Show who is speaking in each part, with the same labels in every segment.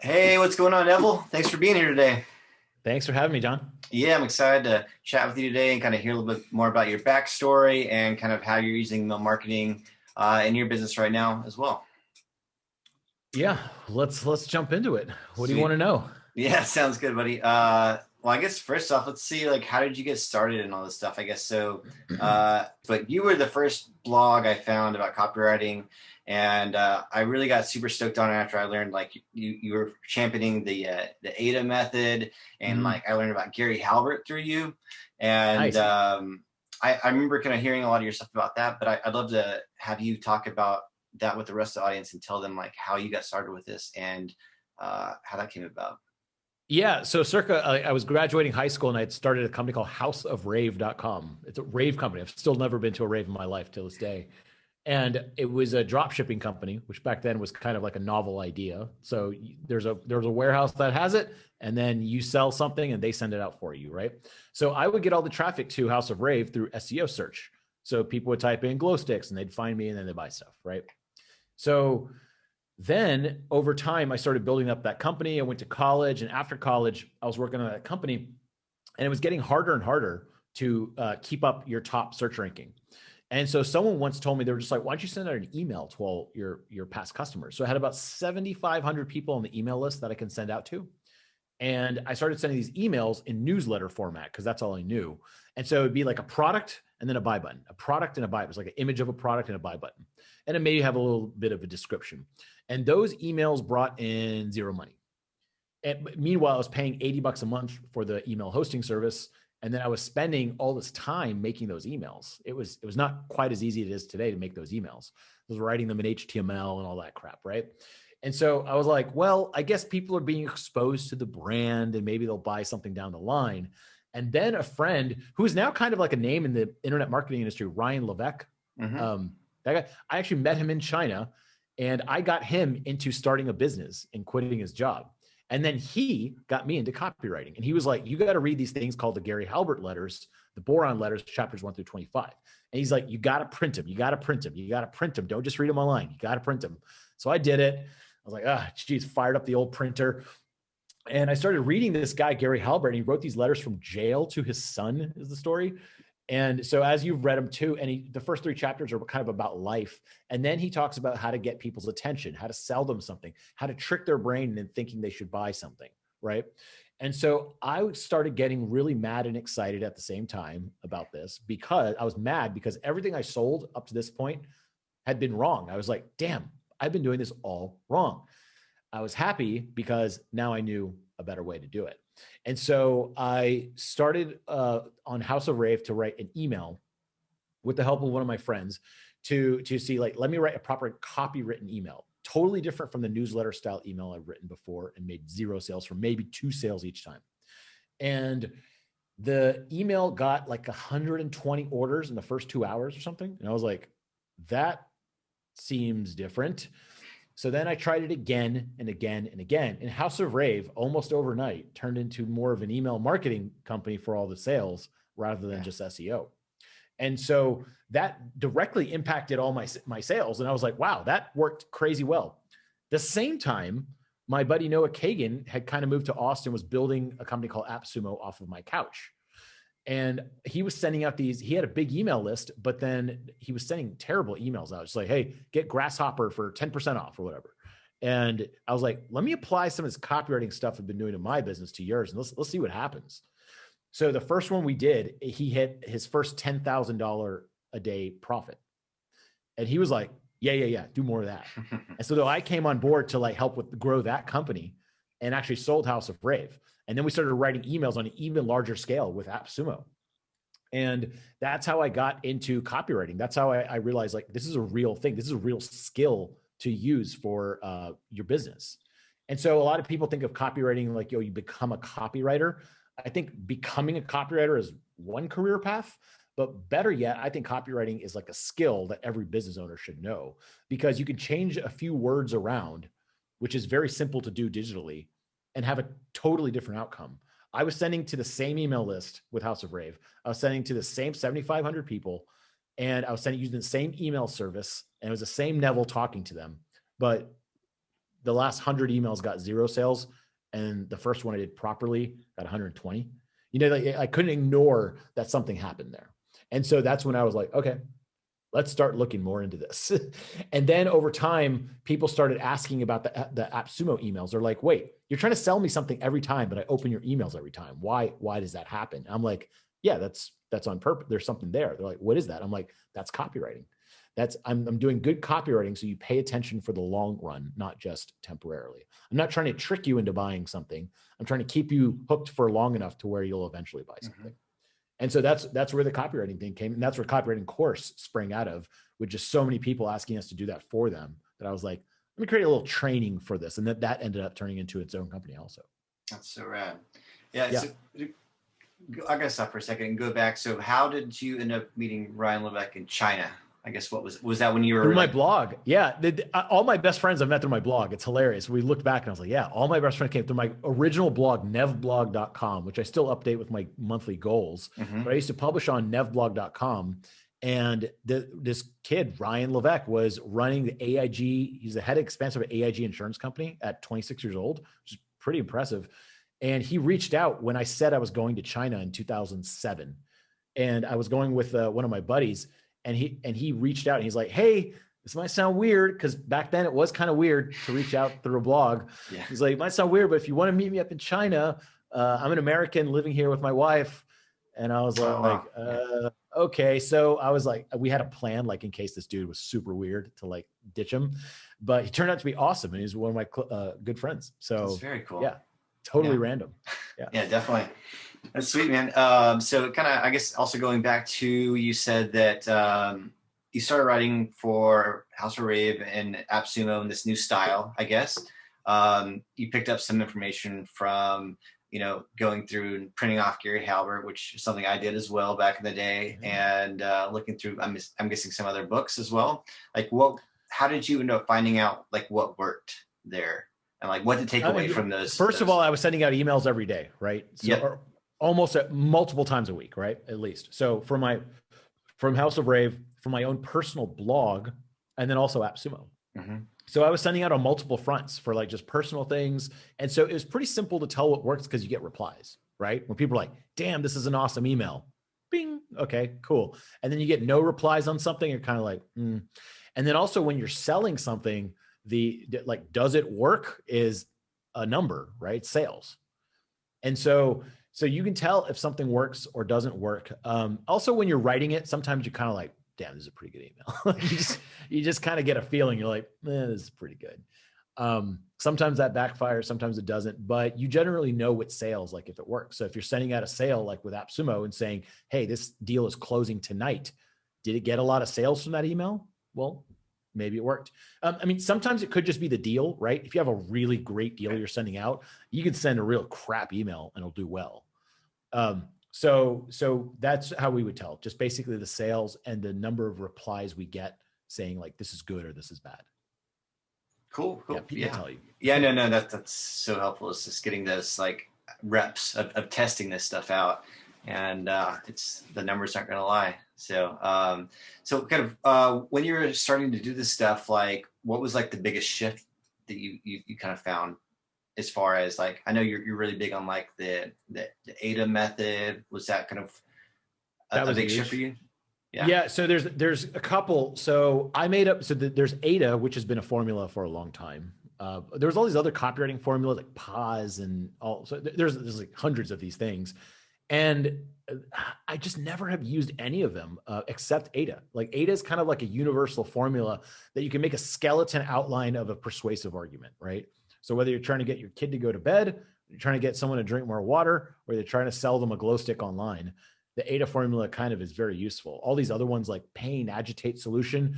Speaker 1: Hey, what's going on, Neville? Thanks for being here today.
Speaker 2: Thanks for having me, John.
Speaker 1: Yeah, I'm excited to chat with you today and kind of hear a little bit more about your backstory and kind of how you're using email marketing in your business right now as well.
Speaker 2: Yeah, let's jump into it. What do you want to
Speaker 1: Sweet.
Speaker 2: know?
Speaker 1: Yeah, sounds good, buddy. Well, I guess first off, let's see, like, how did you get started and all this stuff? I guess so. But you were the first blog I found about copywriting, and I really got super stoked on it after I learned like you were championing the ADA method, and
Speaker 2: Mm,
Speaker 1: like I learned about Gary Halbert through you, and
Speaker 2: nice.
Speaker 1: I remember kind of hearing a lot of your stuff about that. But I'd love to have you talk about that with the rest of the audience and tell them like how you got started with this and how that came about.
Speaker 2: Yeah, so circa I was graduating high school and I had started a company called houseofrave.com. It's a rave company. I've still never been to a rave in my life till this day. And it was a drop shipping company, which back then was kind of like a novel idea. So there's a warehouse that has it, and then you sell something and they send it out for you, right? So I would get all the traffic to House of Rave through SEO search. So people would type in glow sticks and they'd find me and then they'd buy stuff, right? So then over time, I started building up that company. I went to college, and after college, I was working on that company, and it was getting harder and harder to keep up your top search ranking. And so someone once told me, they were just like, why don't you send out an email to all your past customers? So I had about 7,500 people on the email list that I can send out to. And I started sending these emails in newsletter format because that's all I knew. And so it'd be like a product and then a buy button, a product and a buy. It was like an image of a product and a buy button. And it may have a little bit of a description. And those emails brought in zero money. And meanwhile, I was paying $80 a month for the email hosting service. And then I was spending all this time making those emails. It was not quite as easy as it is today to make those emails. I was writing them in HTML and all that crap, right? And so I was like, well, I guess people are being exposed to the brand and maybe they'll buy something down the line. And then a friend who is now kind of like a name in the internet marketing industry, Ryan Levesque,
Speaker 1: Mm-hmm.
Speaker 2: that guy, I actually met him in China and I got him into starting a business and quitting his job. And then he got me into copywriting. And he was like, you got to read these things called the Gary Halbert letters, the boron letters, chapters 1 through 25. And he's like, you got to print them. You got to print them. You got to print them. Don't just read them online. You got to print them. So I did it. I was like, geez, fired up the old printer. And I started reading this guy, Gary Halbert, and he wrote these letters from jail to his son, is the story. And so as you've read them too, and the first 3 chapters are kind of about life. And then he talks about how to get people's attention, how to sell them something, how to trick their brain into thinking they should buy something, right? And so I started getting really mad and excited at the same time about this because I was mad because everything I sold up to this point had been wrong. I was like, damn, I've been doing this all wrong. I was happy because now I knew a better way to do it. And so I started on House of Rave to write an email with the help of one of my friends to see, like, let me write a proper copywritten email, totally different from the newsletter style email I've written before and made 0 sales for maybe 2 sales each time. And the email got like 120 orders in the first 2 hours or something. And I was like, that seems different. So then I tried it again and again and again. And House of Rave almost overnight turned into more of an email marketing company for all the sales rather than just SEO. And so that directly impacted all my sales. And I was like, wow, that worked crazy well. The same time, my buddy Noah Kagan had kind of moved to Austin, was building a company called AppSumo off of my couch. And he was sending out he had a big email list, but then he was sending terrible emails out. Just like, hey, get Grasshopper for 10% off or whatever. And I was like, let me apply some of this copywriting stuff I've been doing in my business to yours, and let's see what happens. So the first one we did, he hit his first $10,000 a day profit. And he was like, yeah, do more of that. And so though I came on board to like help with grow that company and actually sold House of Rave. And then we started writing emails on an even larger scale with AppSumo. And that's how I got into copywriting. That's how I realized, like, this is a real thing. This is a real skill to use for your business. And so a lot of people think of copywriting like, you become a copywriter. I think becoming a copywriter is one career path, but better yet, I think copywriting is like a skill that every business owner should know, because you can change a few words around, which is very simple to do digitally, and have a totally different outcome. I was sending to the same email list with House of Rave. I was sending to the same 7,500 people, and I was sending using the same email service, and it was the same Neville talking to them. But the last 100 emails got 0 sales. And the first one I did properly got 120. You know, like, I couldn't ignore that something happened there. And so that's when I was like, okay, let's start looking more into this. And then over time, people started asking about the AppSumo emails. They're like, wait, you're trying to sell me something every time, but I open your emails every time. Why does that happen? I'm like, yeah, that's on purpose. There's something there. They're like, what is that? I'm like, that's copywriting. I'm doing good copywriting. So you pay attention for the long run, not just temporarily. I'm not trying to trick you into buying something. I'm trying to keep you hooked for long enough to where you'll eventually buy something. And so that's where the copywriting thing came. And that's where copywriting course sprang out of, with just so many people asking us to do that for them, that I was like, let me create a little training for this. And that ended up turning into its own company also. That's
Speaker 1: so rad. Yeah. So I gotta stop for a second and go back. So how did you end up meeting Ryan Levesque in China? I guess was that when you were
Speaker 2: through my blog? Yeah. All my best friends I've met through my blog. It's hilarious. We looked back and I was like, yeah, all my best friends came through my original blog, nevblog.com, which I still update with my monthly goals. But I used to publish on nevblog.com. And this kid, Ryan Levesque, was running the AIG. He's the head expense of an AIG insurance company at 26 years old, which is pretty impressive. And he reached out when I said I was going to China in 2007. And I was going with one of my buddies. And he reached out and he's like, hey, this might sound weird, because back then it was kind of weird to reach out through a blog. Yeah. He's like, it might sound weird, but if you want to meet me up in China, I'm an American living here with my wife. And I was like, okay. So I was like, we had a plan, like in case this dude was super weird, to like ditch him. But he turned out to be awesome. And he's one of my good friends. So that's very cool. Yeah. Totally random. Yeah.
Speaker 1: Yeah, definitely. That's sweet, man. So kind of, I guess, also going back to, you said that you started writing for House of Rave and AppSumo in this new style, I guess. You picked up some information from, going through and printing off Gary Halbert, which is something I did as well back in the day, and looking through, I'm guessing, some other books as well. Like, how did you end up finding out like what worked there? And like what to take away from those?
Speaker 2: First of all, I was sending out emails every day, right? So, almost multiple times a week, right? At least. So from House of Rave, from my own personal blog, and then also AppSumo. So I was sending out on multiple fronts for like just personal things. And so it was pretty simple to tell what works, because you get replies, right? When people are like, damn, this is an awesome email. Bing. Okay, cool. And then you get no replies on something. You're kind of like, And then also when you're selling something, like, does it work is a number, right? Sales. And so you can tell if something works or doesn't work. Also, when you're writing it, sometimes you're kind of like, damn, this is a pretty good email. you just kind of get a feeling. You're like, this is pretty good. Sometimes that backfires, sometimes it doesn't, but you generally know with sales, like if it works. So if you're sending out a sale, like with AppSumo, and saying, hey, this deal is closing tonight, did it get a lot of sales from that email? Well, maybe it worked. Sometimes it could just be the deal, right? If you have a really great deal you're sending out, you can send a real crap email and it'll do well. So that's how we would tell, just basically the sales and the number of replies we get saying like, this is good or this is bad.
Speaker 1: Cool.
Speaker 2: Yeah, people tell you.
Speaker 1: Yeah, no, that's so helpful. It's just getting those like reps of testing this stuff out, and the numbers aren't going to lie. So kind of when you were starting to do this stuff, like what was like the biggest shift that you kind of found, as far as like, I know you're really big on like the AIDA method. Was that kind of a big shift for you?
Speaker 2: Yeah. So there's a couple. So I made up, there's AIDA, which has been a formula for a long time. There's all these other copywriting formulas like pause and all. So there's like hundreds of these things. And I just never have used any of them except AIDA. Like AIDA is kind of like a universal formula that you can make a skeleton outline of a persuasive argument, right? So whether you're trying to get your kid to go to bed, you're trying to get someone to drink more water, or you're trying to sell them a glow stick online, the AIDA formula kind of is very useful. All these other ones like pain, agitate, solution,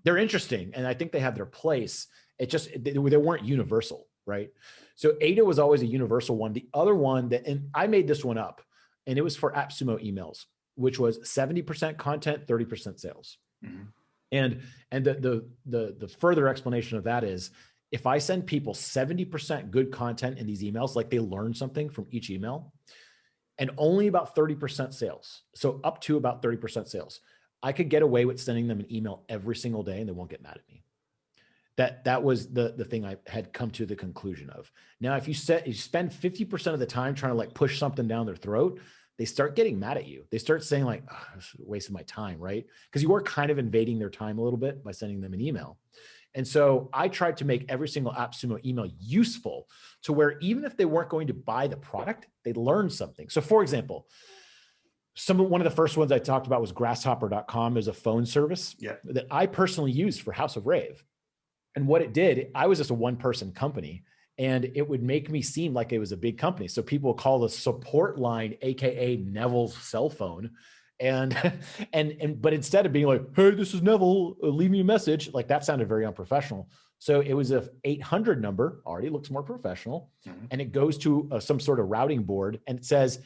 Speaker 2: they're interesting. And I think they have their place. It just, they weren't universal, right? So AIDA was always a universal one. The other one and I made this one up, and it was for AppSumo emails, which was 70% content, 30% sales. Mm-hmm. And the further explanation of that is, if I send people 70% good content in these emails, like they learn something from each email, and only about 30% sales, so up to about 30% sales, I could get away with sending them an email every single day and they won't get mad at me. That was the thing I had come to the conclusion of. Now, if you spend 50% of the time trying to like push something down their throat, they start getting mad at you. They start saying like, oh, this is a waste of my time, right? Because you are kind of invading their time a little bit by sending them an email. And so I tried to make every single AppSumo email useful to where even if they weren't going to buy the product, they learned something. So for example, one of the first ones I talked about was grasshopper.com. Is a phone service that I personally used for House of Rave. And what it did, I was just a one-person company, and it would make me seem like it was a big company. So people would call the support line, AKA Neville's cell phone. But instead of being like, hey, this is Neville, leave me a message, like that sounded very unprofessional. So it was a 800 number, already looks more professional. Mm-hmm. And it goes to some sort of routing board, and it says,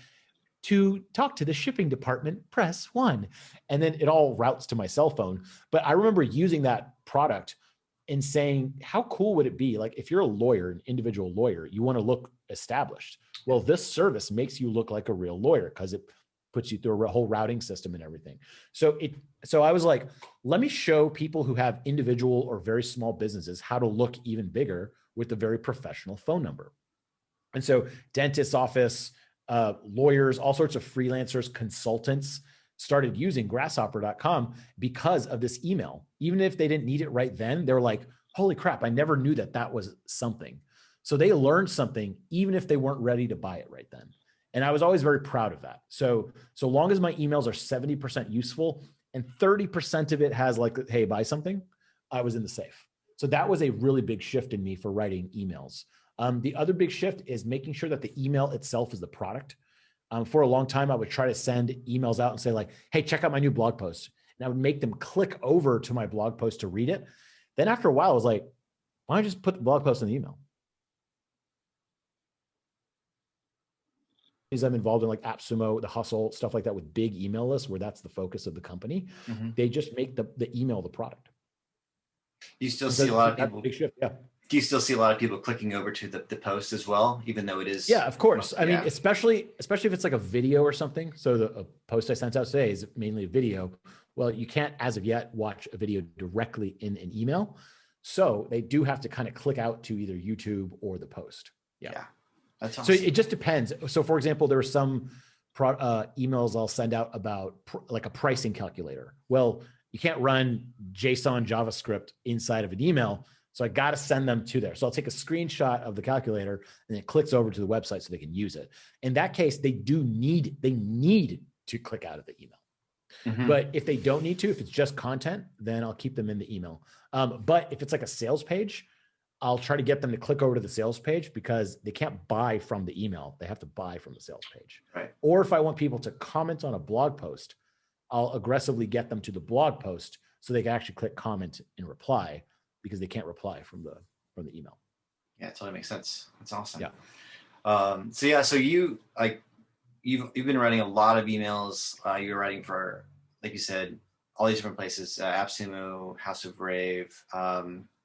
Speaker 2: to talk to the shipping department, press 1. And then it all routes to my cell phone. But I remember using that product and saying, how cool would it be? Like if you're a lawyer, an individual lawyer, you want to look established. Well, this service makes you look like a real lawyer because it puts you through a whole routing system and everything. So I was like, let me show people who have individual or very small businesses how to look even bigger with a very professional phone number. And so dentist's office, lawyers, all sorts of freelancers, consultants started using grasshopper.com because of this email. Even if they didn't need it right then, they were like, holy crap, I never knew that was something. So they learned something, even if they weren't ready to buy it right then. And I was always very proud of that. So long as my emails are 70% useful and 30% of it has like, hey, buy something, I was in the safe. So that was a really big shift in me for writing emails. The other big shift is making sure that the email itself is the product. For a long time, I would try to send emails out and say like, hey, check out my new blog post. And I would make them click over to my blog post to read it. Then after a while, I was like, why don't I just put the blog post in the email? I'm involved in like AppSumo, The Hustle, stuff like that with big email lists where that's the focus of the company. Mm-hmm. They just make the email the product.
Speaker 1: You still see a lot of people.
Speaker 2: Big shift, yeah.
Speaker 1: Do you still see a lot of people clicking over to the post as well, even though it is?
Speaker 2: Yeah, of course. I mean, especially if it's like a video or something. So a post I sent out today is mainly a video. Well, you can't, as of yet, watch a video directly in an email. So they do have to kind of click out to either YouTube or the post. Yeah.
Speaker 1: That's awesome.
Speaker 2: So it just depends. So for example, there are some emails I'll send out about like a pricing calculator. Well, you can't run JSON JavaScript inside of an email. So I got to send them to there. So I'll take a screenshot of the calculator and it clicks over to the website so they can use it. In that case, they need to click out of the email. Mm-hmm. But if they don't need to, if it's just content, then I'll keep them in the email. But if it's like a sales page, I'll try to get them to click over to the sales page because they can't buy from the email. They have to buy from the sales page.
Speaker 1: Right.
Speaker 2: Or if I want people to comment on a blog post, I'll aggressively get them to the blog post so they can actually click comment and reply because they can't reply from the email.
Speaker 1: Yeah, it totally makes sense. That's awesome.
Speaker 2: Yeah.
Speaker 1: So you've been writing a lot of emails. You're writing for, like you said, all these different places, AppSumo, House of Rave,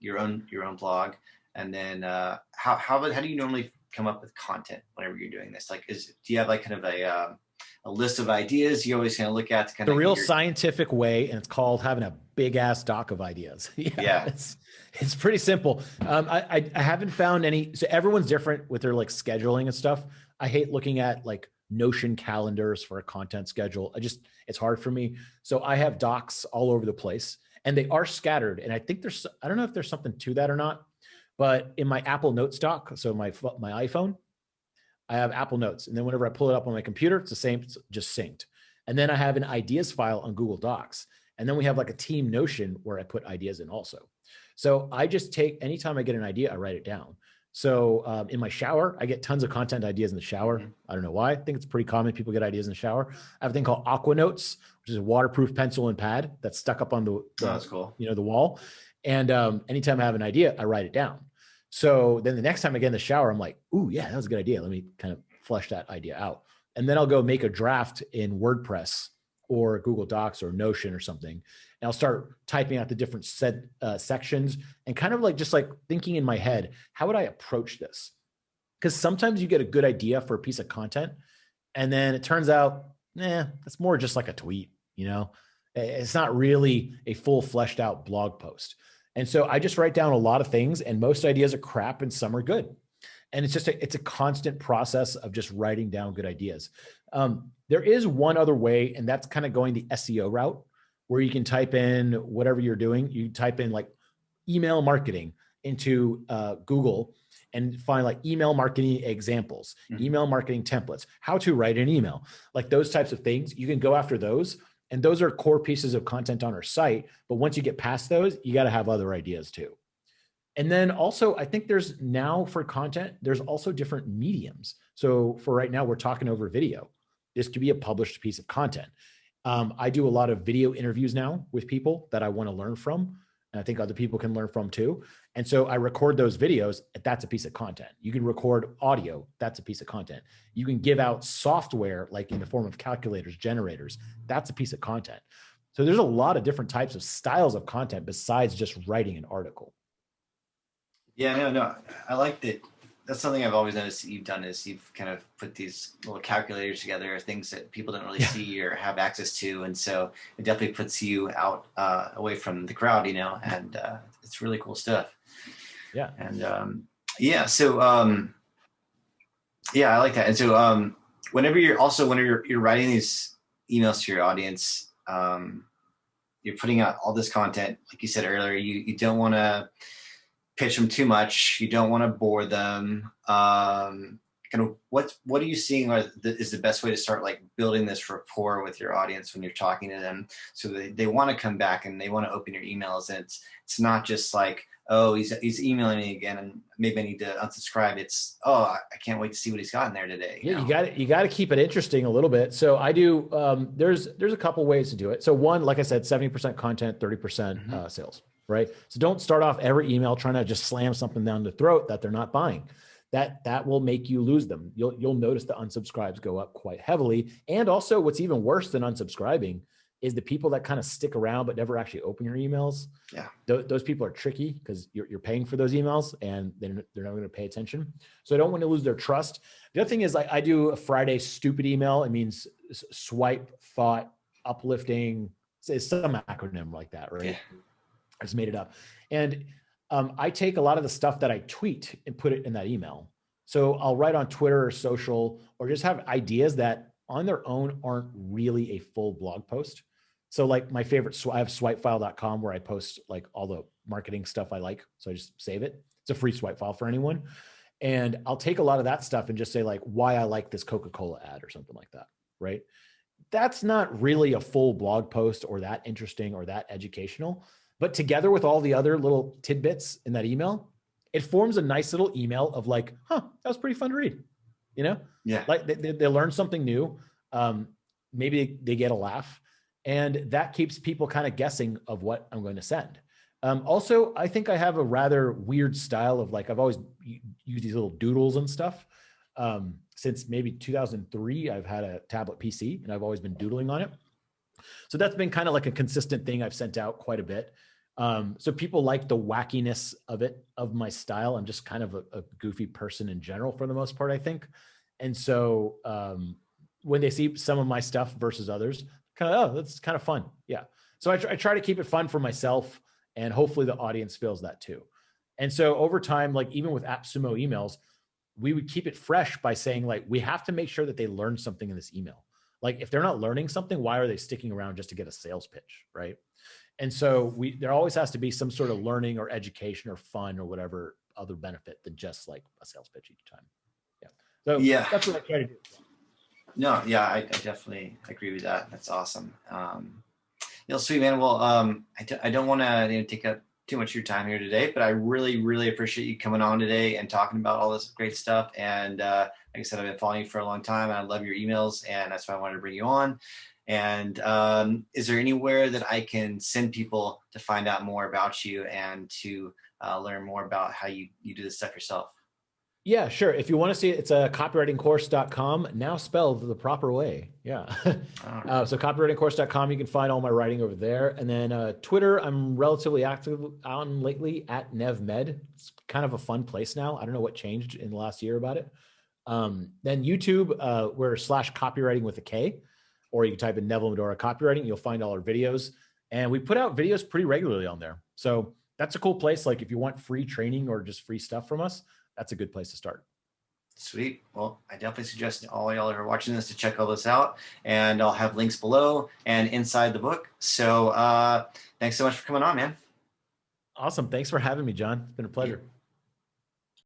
Speaker 1: your own blog. And then how do you normally come up with content whenever you're doing this? Like, do you have like kind of a list of ideas you always kind of look at to kind of
Speaker 2: the real scientific way, and it's called having a big ass doc of ideas.
Speaker 1: Yeah.
Speaker 2: It's pretty simple. I haven't found any. So everyone's different with their like scheduling and stuff. I hate looking at like Notion calendars for a content schedule. It's hard for me. So I have docs all over the place and they are scattered. And I think I don't know if there's something to that or not, but in my Apple Notes doc, so my iPhone, I have Apple Notes. And then whenever I pull it up on my computer, it's the same, it's just synced. And then I have an ideas file on Google Docs. And then we have like a team Notion where I put ideas in also. So I just anytime I get an idea, I write it down. So in my shower, I get tons of content ideas in the shower. Mm-hmm. I don't know why. I think it's pretty common. People get ideas in the shower. I have a thing called Aqua Notes, which is a waterproof pencil and pad that's stuck up on
Speaker 1: that's cool.
Speaker 2: The wall. And anytime I have an idea, I write it down. So then the next time I get in the shower, I'm like, ooh, yeah, that was a good idea. Let me kind of flesh that idea out. And then I'll go make a draft in WordPress or Google Docs or Notion or something. And I'll start typing out the different sections and kind of like just like thinking in my head, how would I approach this? Because sometimes you get a good idea for a piece of content and then it turns out, that's more just like a tweet, It's not really a full fleshed out blog post. And so I just write down a lot of things, and most ideas are crap and some are good. And it's a constant process of just writing down good ideas. There is one other way, and that's kind of going the SEO route, where you can type in whatever you're doing. You type in like email marketing into Google and find like email marketing examples, email marketing templates, how to write an email, like those types of things. You can go after those. And those are core pieces of content on our site. But once you get past those, you got to have other ideas too. And then also, I think there's now for content, there's also different mediums. So for right now, we're talking over video. This could be a published piece of content. I do a lot of video interviews now with people that I want to learn from. And I think other people can learn from too. And so I record those videos. That's a piece of content. You can record audio. That's a piece of content. You can give out software, like in the form of calculators, generators. That's a piece of content. So there's a lot of different types of styles of content besides just writing an article.
Speaker 1: Yeah, no, I like that. That's something I've always noticed that you've done is you've kind of put these little calculators together, things that people don't really see or have access to. And so it definitely puts you out away from the crowd, and it's really cool stuff.
Speaker 2: Yeah.
Speaker 1: And so I like that. And so whenever you're writing these emails to your audience, you're putting out all this content, like you said earlier, you don't want to pitch them too much. You don't want to bore them. Kind of what are you seeing is the best way to start like building this rapport with your audience when you're talking to them, so they want to come back and they want to open your emails, and it's not just like, oh, he's emailing me again and maybe I need to unsubscribe. It's, oh, I can't wait to see what he's got in there today.
Speaker 2: Yeah, you got to keep it interesting a little bit. So I do. There's a couple ways to do it. So one, like I said, 70% content, 30% sales. Right. So don't start off every email trying to just slam something down the throat that they're not buying. That will make you lose them. You'll notice the unsubscribes go up quite heavily. And also what's even worse than unsubscribing is the people that kind of stick around but never actually open your emails. Yeah. Those people are tricky because you're paying for those emails and they're not going to pay attention. So I don't want to lose their trust. The other thing is I do a Friday stupid email. It means swipe, thought, uplifting. It's some acronym like that, right? Yeah. I just made it up. And I take a lot of the stuff that I tweet and put it in that email. So I'll write on Twitter or social, or just have ideas that on their own aren't really a full blog post. So like my favorite, I have swipefile.com where I post like all the marketing stuff I like. So I just save it. It's a free swipe file for anyone. And I'll take a lot of that stuff and just say like why I like this Coca-Cola ad or something like that. Right. That's not really a full blog post or that interesting or that educational. But together with all the other little tidbits in that email, it forms a nice little email of like, that was pretty fun to read. Yeah. Like they learn something new. Maybe they get a laugh, and that keeps people kind of guessing of what I'm going to send. Also, I think I have a rather weird style of like, I've always used these little doodles and stuff. Since maybe 2003, I've had a tablet PC and I've always been doodling on it. So that's been kind of like a consistent thing I've sent out quite a bit. So people like the wackiness of my style. I'm just kind of a goofy person in general for the most part, I think. And so when they see some of my stuff versus others, kind of, that's kind of fun. Yeah. So I try to keep it fun for myself, and hopefully the audience feels that too. And so over time, like even with AppSumo emails, we would keep it fresh by saying like, we have to make sure that they learn something in this email. Like if they're not learning something, why are they sticking around just to get a sales pitch, right? And so there always has to be some sort of learning or education or fun or whatever other benefit than just like a sales pitch each time. Yeah. So yeah, that's what I try to do.
Speaker 1: No, yeah, I definitely agree with that. That's awesome. Sweet, man. Well, I don't want to take up too much of your time here today, but I really, really appreciate you coming on today and talking about all this great stuff. And like I said, I've been following you for a long time, and I love your emails, and that's why I wanted to bring you on. And is there anywhere that I can send people to find out more about you and to learn more about how you do this stuff yourself?
Speaker 2: Yeah, sure. If you want to see it, it's copywritingcourse.com, now spelled the proper way. Yeah. So copywritingcourse.com, you can find all my writing over there. And then Twitter, I'm relatively active on lately at NevMed. It's kind of a fun place now. I don't know what changed in the last year about it. Then YouTube, we're /copywriting with a K, or you can type in Neville Medhora copywriting. You'll find all our videos. And we put out videos pretty regularly on there. So that's a cool place. Like if you want free training or just free stuff from us, that's a good place to start.
Speaker 1: Sweet. Well, I definitely suggest all y'all who are watching this to check all this out, and I'll have links below and inside the book. So thanks so much for coming on, man.
Speaker 2: Awesome. Thanks for having me, John. It's been a pleasure.